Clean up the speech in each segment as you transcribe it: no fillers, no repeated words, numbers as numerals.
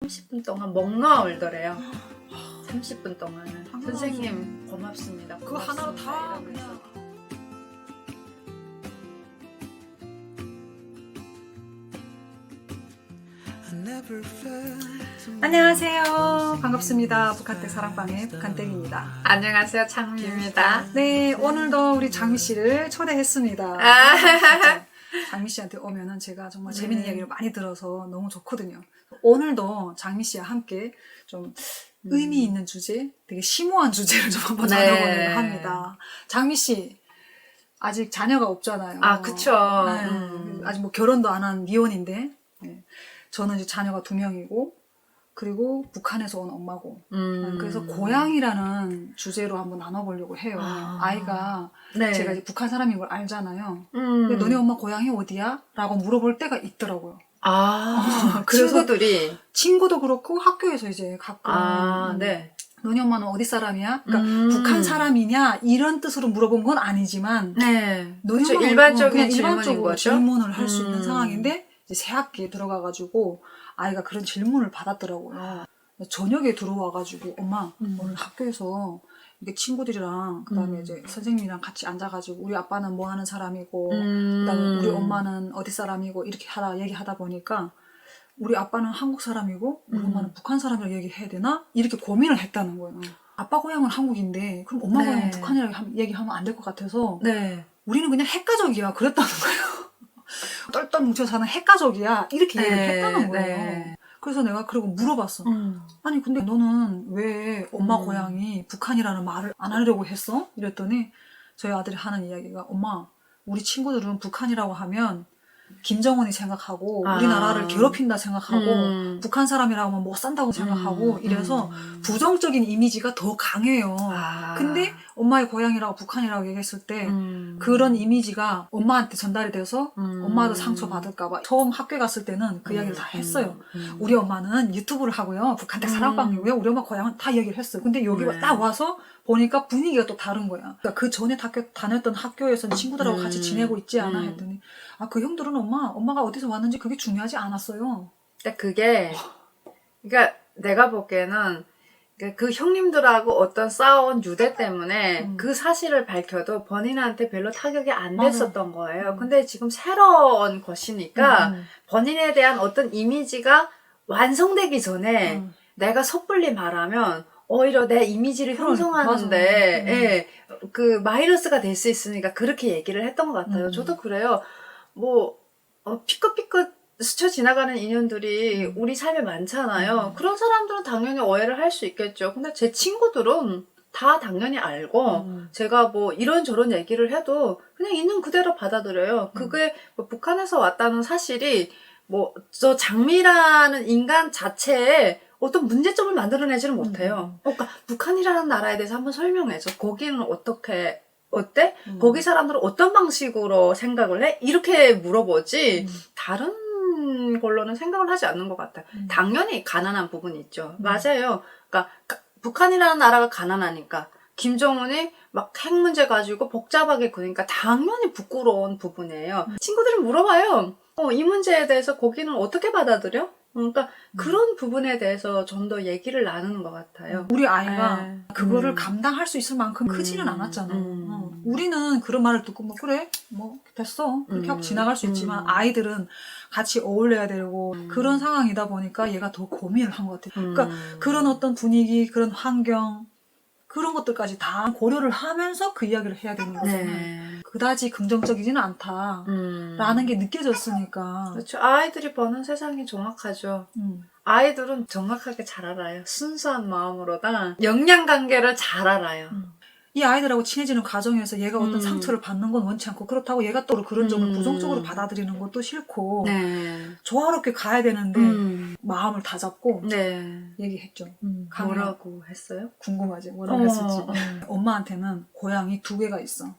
30분 동안 멍 놓아 울더래요. 30분 동안은. 선생님 고맙습니다. 그거 하나로 다 이러면서. 그냥. 안녕하세요. 반갑습니다. 북한댁 사랑방의 북한댁입니다. 안녕하세요, 장미입니다. 네, 오늘도 우리 장미 씨를 초대했습니다. 진짜 장미 씨한테 오면은 제가 정말 재밌는 이야기를 많이 들어서 너무 좋거든요. 오늘도 장미 씨와 함께 좀 의미 있는 주제, 되게 심오한 주제를 좀 한번 나눠보려고 합니다. 장미 씨, 아직 자녀가 없잖아요. 아, 그쵸. 네, 아직 뭐 결혼도 안 한 미혼인데, 네. 저는 이제 자녀가 2명이고, 그리고 북한에서 온 엄마고, 그래서 고향이라는 주제로 한번 나눠보려고 해요. 아이가 네. 제가 이제 북한 사람인 걸 알잖아요. 근데 너네 엄마 고향이 어디야? 라고 물어볼 때가 있더라고요. 그래서 친구도 그렇고 학교에서 이제 가끔 네. 너네 엄마는 어디 사람이야? 그러니까 북한 사람이냐 이런 뜻으로 물어본 건 아니지만 네. 너네 그쵸, 엄마는 일반적인 그냥 질문인 일반적으로 거죠. 질문을 할 수 있는 상황인데 이제 새 학기에 들어가가지고 아이가 그런 질문을 받았더라고요. 저녁에 들어와가지고 엄마 오늘 학교에서 이게 친구들이랑 그다음에 이제 선생님이랑 같이 앉아가지고 우리 아빠는 뭐 하는 사람이고 그다음에 우리 엄마는 어디 사람이고 이렇게 얘기하다 보니까 우리 아빠는 한국 사람이고 우리 엄마는 북한 사람이라고 얘기해야 되나? 이렇게 고민을 했다는 거예요. 아빠 고향은 한국인데 그럼 엄마 고향은 북한이라고 얘기하면 안 될 것 같아서 우리는 그냥 핵가족이야 그랬다는 거예요. 똘똘 뭉쳐 사는 핵가족이야 이렇게 얘기를 했다는 거예요. 그래서 내가 그리고 물어봤어. 아니 근데 너는 왜 엄마 고향이 북한이라는 말을 안 하려고 했어? 이랬더니 저희 아들이 하는 이야기가 엄마 우리 친구들은 북한이라고 하면 김정은이 생각하고 우리나라를 괴롭힌다 생각하고 북한 사람이라고 하면 못 산다고 생각하고 이래서 부정적인 이미지가 더 강해요. 근데 엄마의 고향이라고 북한이라고 얘기했을 때 그런 이미지가 엄마한테 전달이 돼서 엄마도 상처받을까 봐 처음 학교에 갔을 때는 그 이야기를 다 했어요. 우리 엄마는 유튜브를 하고요. 북한댁 사랑방이고요. 우리 엄마 고향은 다 얘기를 했어요. 근데 여기 딱 와서 보니까 분위기가 또 다른 거야. 그러니까 그 전에 다녔던 학교에서는 친구들하고 같이 지내고 있지 않아? 했더니 그 형들은 엄마가 어디서 왔는지 그게 중요하지 않았어요. 그게 그러니까 내가 보기에는 그 형님들하고 어떤 싸운 유대 때문에 그 사실을 밝혀도 본인한테 별로 타격이 안 됐었던 거예요. 근데 지금 새로운 것이니까 본인에 대한 어떤 이미지가 완성되기 전에 내가 섣불리 말하면 오히려 내 이미지를 형성하는데 그 마이너스가 될 수 있으니까 그렇게 얘기를 했던 것 같아요. 저도 그래요. 뭐 피껏피껏 스쳐 지나가는 인연들이 우리 삶에 많잖아요. 그런 사람들은 당연히 오해를 할 수 있겠죠. 근데 제 친구들은 다 당연히 알고 제가 뭐 이런저런 얘기를 해도 그냥 있는 그대로 받아들여요. 그게 뭐 북한에서 왔다는 사실이 뭐 저 장미라는 인간 자체에 어떤 문제점을 만들어내지는 못해요. 그러니까 북한이라는 나라에 대해서 한번 설명해줘. 거기는 어때? 거기 사람들은 어떤 방식으로 생각을 해? 이렇게 물어보지 다른 걸로는 생각을 하지 않는 것 같아요. 당연히 가난한 부분이 있죠. 맞아요. 그러니까 북한이라는 나라가 가난하니까 김정은이 막 핵 문제 가지고 복잡하게 그러니까 당연히 부끄러운 부분이에요. 친구들이 물어봐요. 이 문제에 대해서 거기는 어떻게 받아들여? 그러니까 그런 부분에 대해서 좀 더 얘기를 나누는 것 같아요. 우리 아이가 그거를 감당할 수 있을 만큼 크지는 않았잖아. 우리는 그런 말을 듣고 뭐 그래 뭐 됐어 그렇게 하고 지나갈 수 있지만 아이들은 같이 어울려야 되고 그런 상황이다 보니까 얘가 더 고민을 한 것 같아. 그러니까 그런 어떤 분위기 그런 환경 그런 것들까지 다 고려를 하면서 그 이야기를 해야 되는 거잖아요. 그다지 긍정적이지는 않다라는 게 느껴졌으니까. 그렇죠. 아이들이 보는 세상이 정확하죠. 아이들은 정확하게 잘 알아요. 순수한 마음으로다 역량관계를 잘 알아요. 이 아이들하고 친해지는 과정에서 얘가 어떤 상처를 받는 건 원치 않고 그렇다고 얘가 또 그런 점을 부정적으로 받아들이는 것도 싫고 조화롭게 가야 되는데 마음을 다잡고 얘기했죠. 뭐라고 했어요? 궁금하지? 뭐라고 했을지. 엄마한테는 고향이 2개가 있어.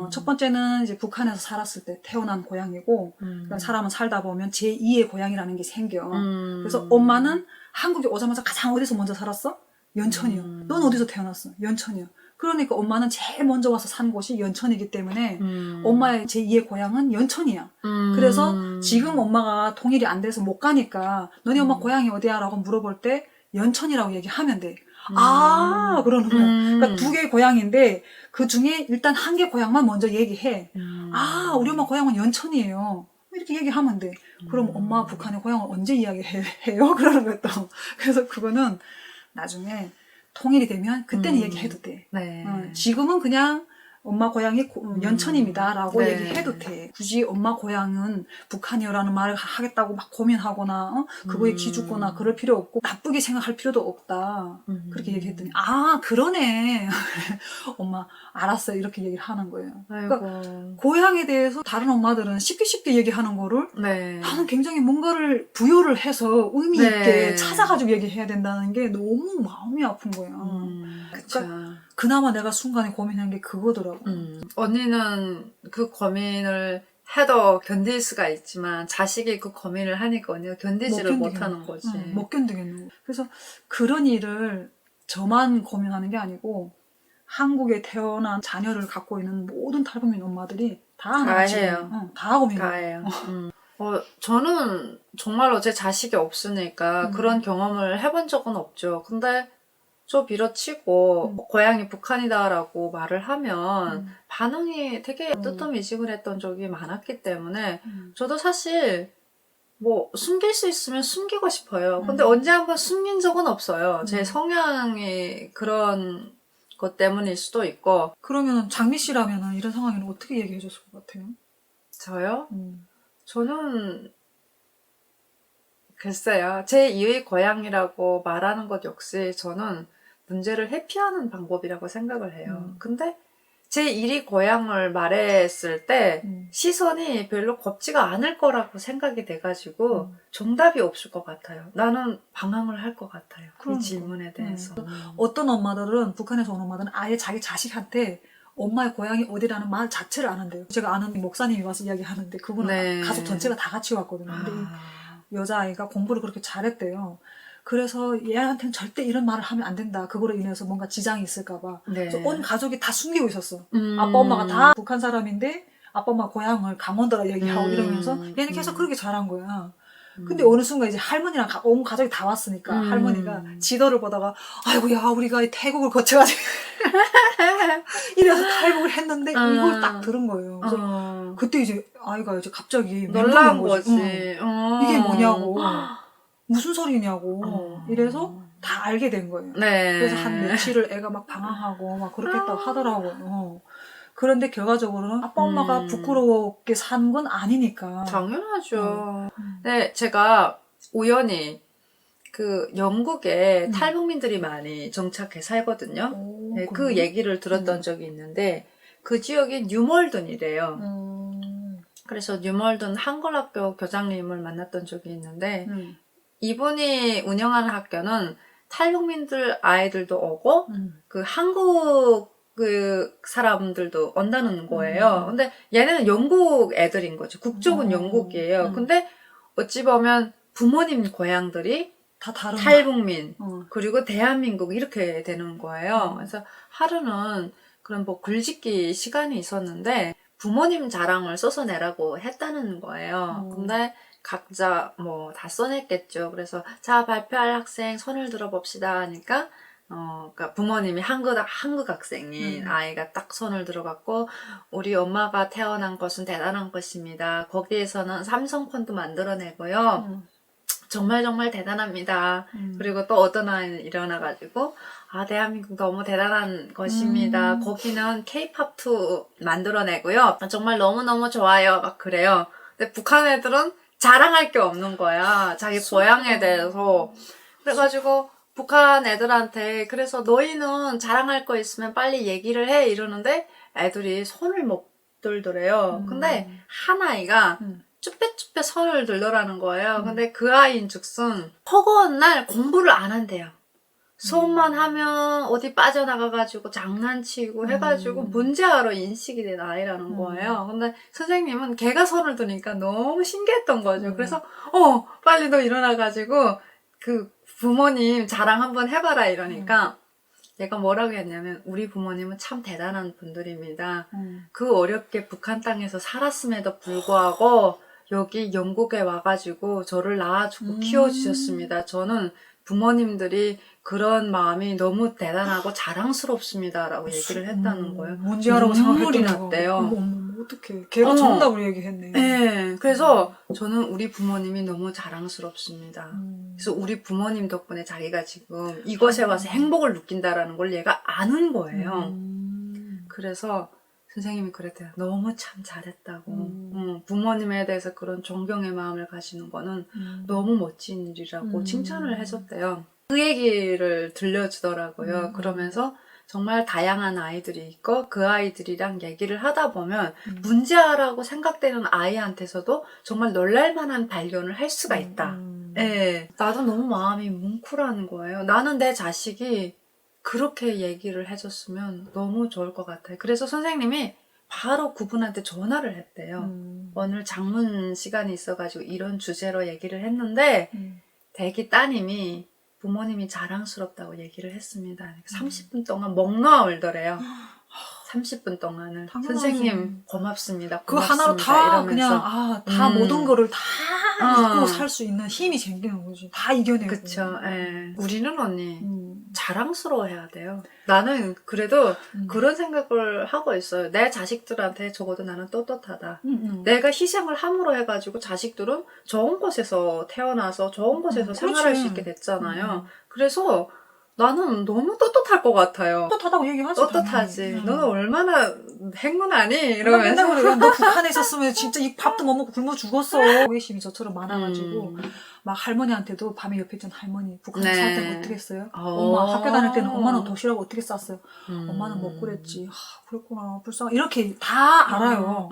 첫 번째는 이제 북한에서 살았을 때 태어난 고향이고 그러니까 사람은 살다 보면 제2의 고향이라는 게 생겨. 그래서 엄마는 한국에 오자마자 가장 어디서 먼저 살았어? 연천이요. 넌 어디서 태어났어? 연천이요. 그러니까 엄마는 제일 먼저 와서 산 곳이 연천이기 때문에 엄마의 제2의 고향은 연천이야. 그래서 지금 엄마가 통일이 안 돼서 못 가니까 너네 엄마 고향이 어디야? 라고 물어볼 때 연천이라고 얘기하면 돼. 아, 그러는 거야. 그러니까 두 개의 고향인데 그 중에 일단 한 개 고향만 먼저 얘기해. 아, 우리 엄마 고향은 연천이에요. 이렇게 얘기하면 돼. 그럼 엄마 북한의 고향을 언제 이야기해요? 그러는 거야 또. 그래서 그거는 나중에 통일이 되면 그때는 얘기해도 돼. 네. 지금은 그냥 엄마 고향이 연천입니다 라고 네. 얘기해도 돼. 굳이 엄마 고향은 북한이요라는 말을 하겠다고 막 고민하거나 그거에 기죽거나 그럴 필요 없고 나쁘게 생각할 필요도 없다. 그렇게 얘기했더니 아 그러네. 엄마 알았어 이렇게 얘기를 하는 거예요. 아이고. 그러니까 고향에 대해서 다른 엄마들은 쉽게 얘기하는 거를 네. 나는 굉장히 뭔가를 부여를 해서 의미 네. 있게 찾아가지고 얘기해야 된다는 게 너무 마음이 아픈 거예요. 그쵸. 그나마 내가 순간에 고민한 게 그거더라고. 언니는 그 고민을 해도 견딜 수가 있지만 자식이 그 고민을 하니까 언니가 견디지를 못하는 거지. 못 견디겠는 거. 그래서 그런 일을 저만 고민하는 게 아니고 한국에 태어난 자녀를 갖고 있는 모든 탈북민 엄마들이 다 해요. 다 고민해요. 다 해요. 저는 정말로 제 자식이 없으니까 그런 경험을 해본 적은 없죠. 근데 저 밀어치고 고향이 북한이다라고 말을 하면 반응이 되게 뜨뜻미지근했던 적이 많았기 때문에 저도 사실 뭐 숨길 수 있으면 숨기고 싶어요. 근데 언제 한번 숨긴 적은 없어요. 제 성향이 그런 것 때문일 수도 있고. 그러면 장미 씨라면 이런 상황에는 어떻게 얘기해 줬을 것 같아요? 저요? 저는 글쎄요. 제 2의 고향이라고 말하는 것 역시 저는 문제를 회피하는 방법이라고 생각을 해요. 근데 제 1의 고향을 말했을 때 시선이 별로 곱지가 않을 거라고 생각이 돼가지고 정답이 없을 것 같아요. 나는 방황을 할 것 같아요. 그러니까. 이 질문에 대해서. 어떤 엄마들은 북한에서 온 엄마들은 아예 자기 자식한테 엄마의 고향이 어디라는 말 자체를 안 한대요. 제가 아는 목사님이 와서 이야기하는데 그분은 네. 가족 전체가 다 같이 왔거든요. 근데 이 여자아이가 공부를 그렇게 잘했대요. 그래서 얘한테는 절대 이런 말을 하면 안 된다. 그거로 인해서 뭔가 지장이 있을까봐. 네. 그래서 온 가족이 다 숨기고 있었어. 아빠 엄마가 다 북한 사람인데 아빠 엄마 고향을 강원도라 얘기하고 이러면서 얘는 계속 그렇게 잘한 거야. 근데 어느 순간 이제 할머니랑 온 가족이 다 왔으니까 할머니가 지도를 보다가 아이고 야 우리가 이 태국을 거쳐가지고 이래서 탈북을 했는데 이걸 딱 들은 거예요. 그래서 그때 이제 아이가 이제 갑자기 놀란 거지. 이게 뭐냐고 무슨 소리냐고 이래서 다 알게 된 거예요. 네. 그래서 한 며칠을 애가 막 방황하고 막 그렇게 했다고 하더라고요. 그런데 결과적으로는 아빠 엄마가 부끄럽게 산 건 아니니까. 당연하죠. 네, 제가 우연히 그 영국에 탈북민들이 많이 정착해 살거든요. 네, 그 얘기를 들었던 적이 있는데 그 지역이 뉴멀든이래요. 그래서 뉴멀든 한글학교 교장님을 만났던 적이 있는데 이분이 운영하는 학교는 탈북민들 아이들도 오고 그 한국 그 사람들도 온다는 거예요. 근데 얘네는 영국 애들인 거죠. 국적은 영국이에요. 근데 어찌 보면 부모님 고향들이 다 다른 탈북민 그리고 대한민국 이렇게 되는 거예요. 그래서 하루는 그런 뭐 글짓기 시간이 있었는데 부모님 자랑을 써서 내라고 했다는 거예요. 근데 각자 뭐 다 써냈겠죠. 그래서 자 발표할 학생 손을 들어봅시다 하니까 그러니까 부모님이 한국 학생인 아이가 딱 손을 들어갖고 우리 엄마가 태어난 것은 대단한 것입니다. 거기에서는 삼성폰도 만들어내고요. 정말 정말 대단합니다. 그리고 또 어떤 아이는 일어나가지고 아 대한민국 너무 대단한 것입니다. 거기는 K-팝도 만들어내고요. 정말 너무너무 좋아요. 막 그래요. 근데 북한 애들은 자랑할 게 없는 거야. 자기 고향에 대해서. 그래가지고 북한 애들한테 그래서 너희는 자랑할 거 있으면 빨리 얘기를 해 이러는데 애들이 손을 못 들더래요. 근데 한 아이가 쭈뼛쭈뼛 손을 들더라는 거예요. 근데 그 아이인 즉슨 허구한 날 공부를 안 한대요. 수업만 하면 어디 빠져나가가지고 장난치고 해가지고 문제아로 인식이 된 아이라는 거예요. 근데 선생님은 걔가 손을 드니까 너무 신기했던 거죠. 그래서 빨리 너 일어나가지고 그 부모님 자랑 한번 해봐라 이러니까 내가 뭐라고 했냐면 우리 부모님은 참 대단한 분들입니다. 음. 그 어렵게 북한 땅에서 살았음에도 불구하고 여기 영국에 와가지고 저를 낳아주고 키워주셨습니다. 저는 부모님들이 그런 마음이 너무 대단하고 자랑스럽습니다. 라고 얘기를 했다는 거예요. 뭔지 알아고 눈물이 생각했더니 났대요. 어머, 어떡해. 걔가 정답을 얘기했네. 네, 그래서 저는 우리 부모님이 너무 자랑스럽습니다. 음. 그래서 우리 부모님 덕분에 자기가 지금 이곳에 와서 행복을 느낀다라는 걸 얘가 아는 거예요. 그래서 선생님이 그랬대요. 너무 참 잘했다고. 부모님에 대해서 그런 존경의 마음을 가지는 거는 너무 멋진 일이라고 칭찬을 해줬대요. 그 얘기를 들려주더라고요. 그러면서 정말 다양한 아이들이 있고 그 아이들이랑 얘기를 하다 보면 문제아라고 생각되는 아이한테서도 정말 놀랄만한 발견을 할 수가 있다. 예, 나도 너무 마음이 뭉클하는 거예요. 나는 내 자식이 그렇게 얘기를 해줬으면 너무 좋을 것 같아요. 그래서 선생님이 바로 그분한테 전화를 했대요. 오늘 장문 시간이 있어가지고 이런 주제로 얘기를 했는데 대기 따님이 부모님이 자랑스럽다고 얘기를 했습니다. 30분 동안 멍 놓아 울더래요. 30분 동안을. 당연하지. 선생님 고맙습니다. 그 고맙습니다. 하나로 다 이러면서. 그냥 다 모든 거를 다 잊고 살 수 있는 힘이 생기는 거지. 다 이겨내고. 그쵸. 예. 우리는 언니 자랑스러워해야 돼요. 나는 그래도 그런 생각을 하고 있어요. 내 자식들한테 적어도 나는 떳떳하다. 내가 희생을 함으로 해가지고 자식들은 좋은 곳에서 태어나서 좋은 곳에서 생활할 그렇지. 수 있게 됐잖아요. 그래서 나는 너무 떳떳할 것 같아요. 떳떳하다고 얘기하지. 떳떳하지. 너는 얼마나 행운하니? 이러면서 이러면서. 그래. 너 북한에 있었으면 진짜 이 밥도 못 먹고 굶어 죽었어. 호기심이 저처럼 많아가지고 막 할머니한테도 밤에 옆에 있던 할머니 북한에 네. 살 때는 어떻게 했어요? 엄마 학교 다닐 때는 엄마는 도시락 어떻게 쌌어요? 음. 엄마는 못 그랬지. 그랬구나. 불쌍. 이렇게 다 알아요.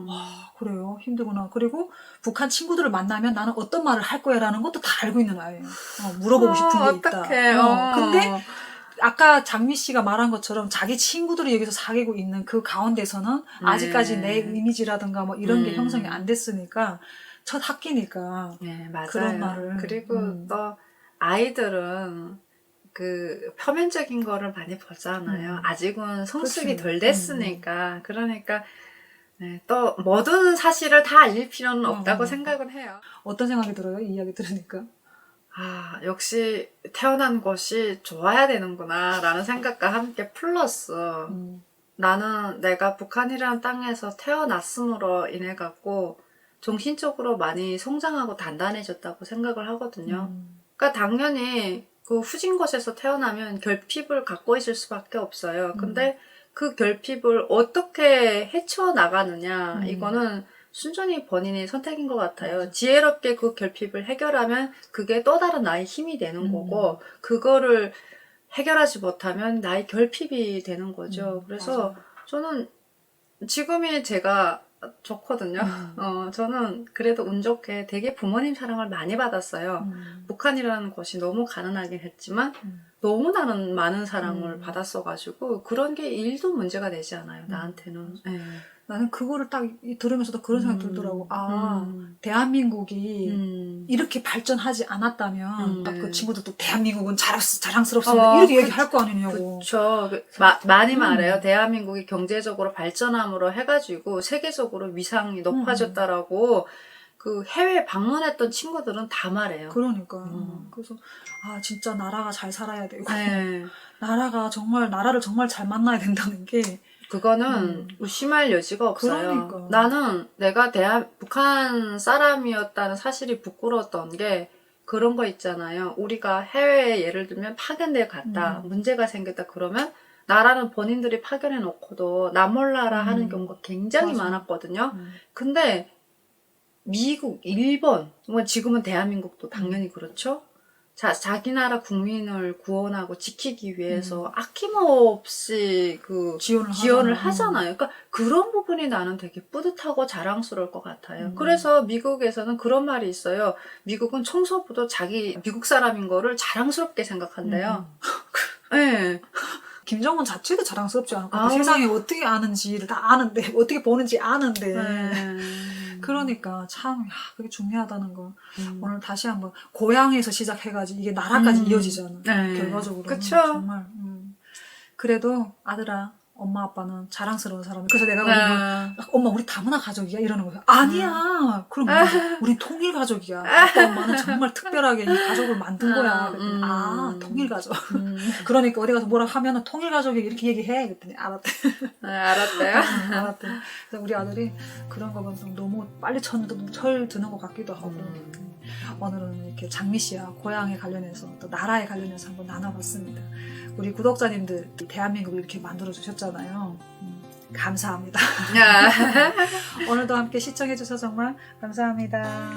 와, 그래요. 힘들구나. 그리고 북한 친구들을 만나면 나는 어떤 말을 할 거야라는 것도 다 알고 있는 아이예요. 물어보고 싶은 게 있다. 어떡해. 근데 아까 장미 씨가 말한 것처럼 자기 친구들이 여기서 사귀고 있는 그 가운데서는 아직까지 내 이미지라든가 뭐 이런 게 형성이 안 됐으니까 첫 학기니까 네, 맞아요. 그런 말을. 그리고 또 아이들은 그 표면적인 거를 많이 보잖아요. 아직은 성숙이 그치. 덜 됐으니까. 그러니까 네, 또 모든 사실을 다 알릴 필요는 없다고 생각은 해요. 어떤 생각이 들어요? 이 이야기 들으니까. 아, 역시 태어난 곳이 좋아야 되는구나 라는 생각과 함께 플러스 나는 내가 북한이라는 땅에서 태어났음으로 인해 갖고 정신적으로 많이 성장하고 단단해졌다고 생각을 하거든요. 그러니까 당연히 그 후진 곳에서 태어나면 결핍을 갖고 있을 수밖에 없어요. 근데 그 결핍을 어떻게 헤쳐나가느냐 이거는 순전히 본인의 선택인 것 같아요. 맞아. 지혜롭게 그 결핍을 해결하면 그게 또 다른 나의 힘이 되는 거고 그거를 해결하지 못하면 나의 결핍이 되는 거죠. 그래서 맞아. 저는 지금이 제가 좋거든요. 저는 그래도 운 좋게 되게 부모님 사랑을 많이 받았어요. 북한이라는 곳이 너무 가난하긴 했지만 너무나는 많은 사랑을 받았어가지고 그런 게 일도 문제가 되지 않아요. 나한테는. 네. 나는 그거를 딱 들으면서도 그런 생각이 들더라고. 대한민국이 이렇게 발전하지 않았다면 그 친구들도 대한민국은 자랑스럽습니다. 이렇게 얘기할 거 아니냐고. 그쵸. 많이 말해요. 대한민국이 경제적으로 발전함으로 해가지고 세계적으로 위상이 높아졌다라고 그 해외 방문했던 친구들은 다 말해요. 그러니까. 그래서 진짜 나라가 잘 살아야 되고 네. 나라를 정말 잘 만나야 된다는 게 그거는 의심할 여지가 없어요. 그러니까. 나는 내가 북한 사람이었다는 사실이 부끄러웠던 게 그런 거 있잖아요. 우리가 해외에 예를 들면 파견대 갔다. 문제가 생겼다 그러면 나라는 본인들이 파견해 놓고도 나 몰라라 하는 경우가 굉장히 맞아. 많았거든요. 근데 미국, 일본, 뭐 지금은 대한민국도 당연히 그렇죠. 자기 나라 국민을 구원하고 지키기 위해서 아낌없이 그 지원을 하잖아요. 그러니까 그런 부분이 나는 되게 뿌듯하고 자랑스러울 것 같아요. 그래서 미국에서는 그런 말이 있어요. 미국은 청소부도 자기 미국 사람인 거를 자랑스럽게 생각한대요. 네. 김정은 자체도 자랑스럽지 않고 세상에 어떻게 아는지를 다 아는데 어떻게 보는지 아는데 그러니까 참 그게 중요하다는 거 오늘 다시 한번 고향에서 시작해가지고 이게 나라까지 이어지잖아. 결과적으로 그쵸. 정말 그래도 아들아 엄마 아빠는 자랑스러운 사람이 그래서 내가 우리 엄마 우리 다문화 가족이야 이러는 거예요. 아니야. 그럼 우리 통일 가족이야. 아빠 엄마는 정말 특별하게 이 가족을 만든 거야. 그랬더니 아 통일 가족. 그러니까 어디 가서 뭐라 하면은 통일 가족이 이렇게 얘기해. 그랬더니 알았대. 알았대요? 알았대. 그래서 우리 아들이 그런 거 보면서 너무 빨리 철 드는 것 같기도 하고. 오늘은 이렇게 장미 씨와 고향에 관련해서 또 나라에 관련해서 한번 나눠봤습니다. 우리 구독자님들 대한민국을 이렇게 만들어 주셨잖아요. 감사합니다. 오늘도 함께 시청해 주셔서 정말 감사합니다.